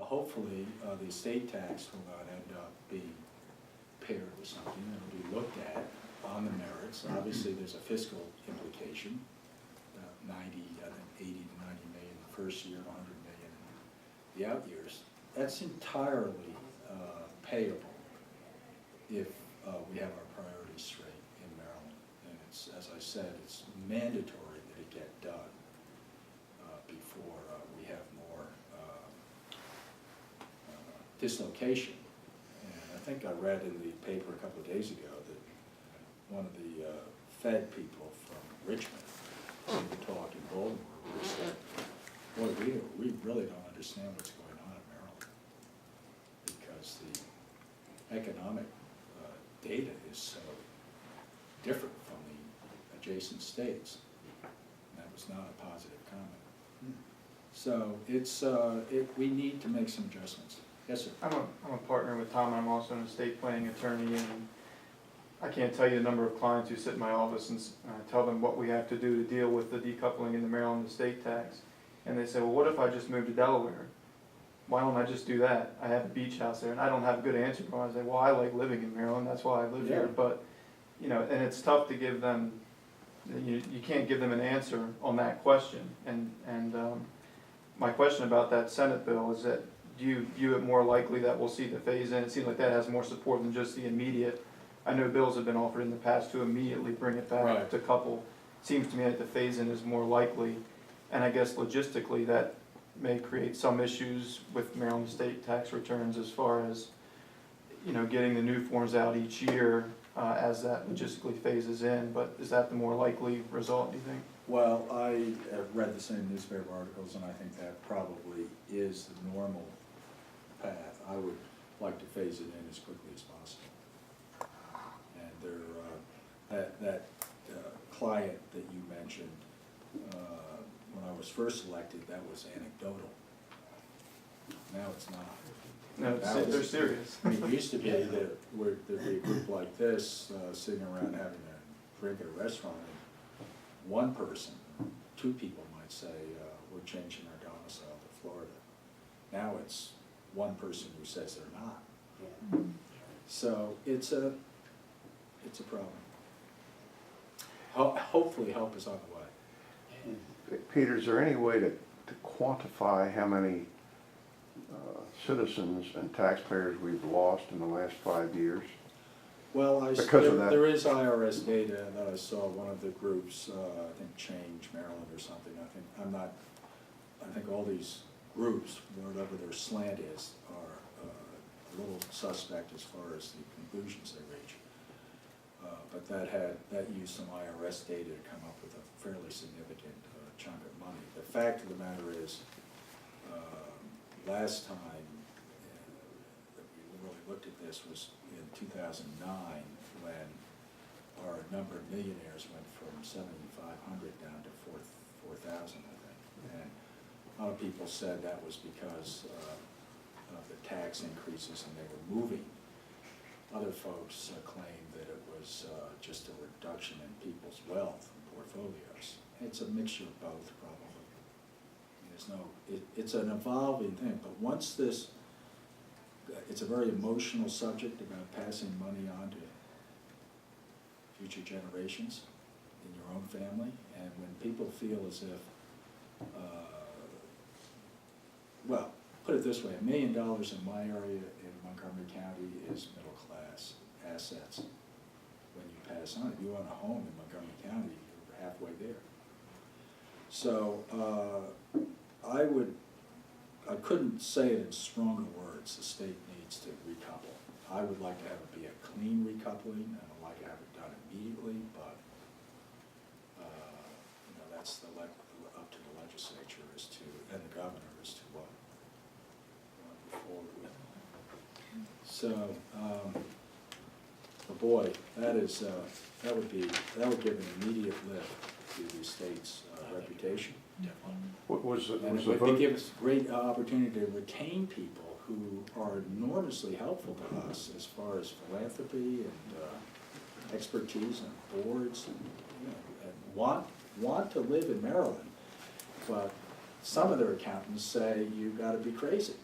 hopefully, the estate tax will not end up being paired with something. It'll be looked at on the merits. Obviously, there's a fiscal implication, 90, I think 80 to 90 million the first year, 100 million in the out years. That's entirely payable if we have our priorities straight in Maryland. And it's, as I said, it's mandatory that it get done before we have more dislocation. And I think I read in the paper a couple of days ago that one of the Fed people from Richmond gave a talk in Baltimore where he said, boy, we really don't understand what's going on in Maryland because the economic data is so different from the adjacent states. And that was not a positive comment. So it's, we need to make some adjustments. Yes, sir. I'm a partner with Tom. I'm also an estate planning attorney, and I can't tell you the number of clients who sit in my office and tell them what we have to do to deal with the decoupling in the Maryland estate tax. And they say, well, what if I just moved to Delaware? Why don't I just do that? I have a beach house there, and I don't have a good answer for them. I say, well, I like living in Maryland. That's why I live here. But, you know, and it's tough to give them, you can't give them an answer on that question. And my question about that Senate bill is that, do you view it more likely that we'll see the phase-in? It seems like that has more support than just the immediate. I know bills have been offered in the past to immediately bring it back to couple. Seems to me that the phase-in is more likely, and I guess logistically that may create some issues with Maryland state tax returns as far as, you know, getting the new forms out each year as that logistically phases in. But is that the more likely result, do you think? Well, I have read the same newspaper articles, and I think that probably is the normal path. I would like to phase it in as quickly as possible. And that client that you mentioned, when I was first elected, that was anecdotal. Now it's not. No, they're serious. It used to be that there'd be a group like this sitting around having a drink at a restaurant, and one person, two people might say, we're changing our domicile to Florida. Now it's one person who says they're not. Yeah. So it's a problem. Hopefully help is on the way. Peter, is there any way to quantify how many citizens and taxpayers we've lost in the last 5 years? Well, there is IRS data that I saw one of the groups, I think Change Maryland or something. I think all these groups, whatever their slant is, are a little suspect as far as the conclusions they reach. But that used some IRS data to come up with a fairly significant chunk of money. The fact of the matter is, last time that we really looked at this was in 2009, when our number of millionaires went from 7,500 down to 4,000, I think. And a lot of people said that was because of the tax increases and they were moving. Other folks claimed that it was just a reduction in people's wealth and portfolios. It's a mixture of both, probably. There's no, it's an evolving thing, but once this, it's a very emotional subject about passing money on to future generations in your own family, and when people feel as if, well, put it this way, $1 million in my area in Montgomery County is middle class assets. When you pass on, if you own a home in Montgomery County, you're halfway there. So I couldn't say it in stronger words. The state needs to recouple. I would like to have it be a clean recoupling, and I'd like to have it done immediately, but you know, that's up to the legislature as to, and the governor as to what move forward with. So, but boy, that would give an immediate lift to the state's reputation. Definitely. And it would give us a great opportunity to retain people who are enormously helpful to us as far as philanthropy and expertise and boards, and, you know, and want to live in Maryland, but some of their accountants say you've got to be crazy.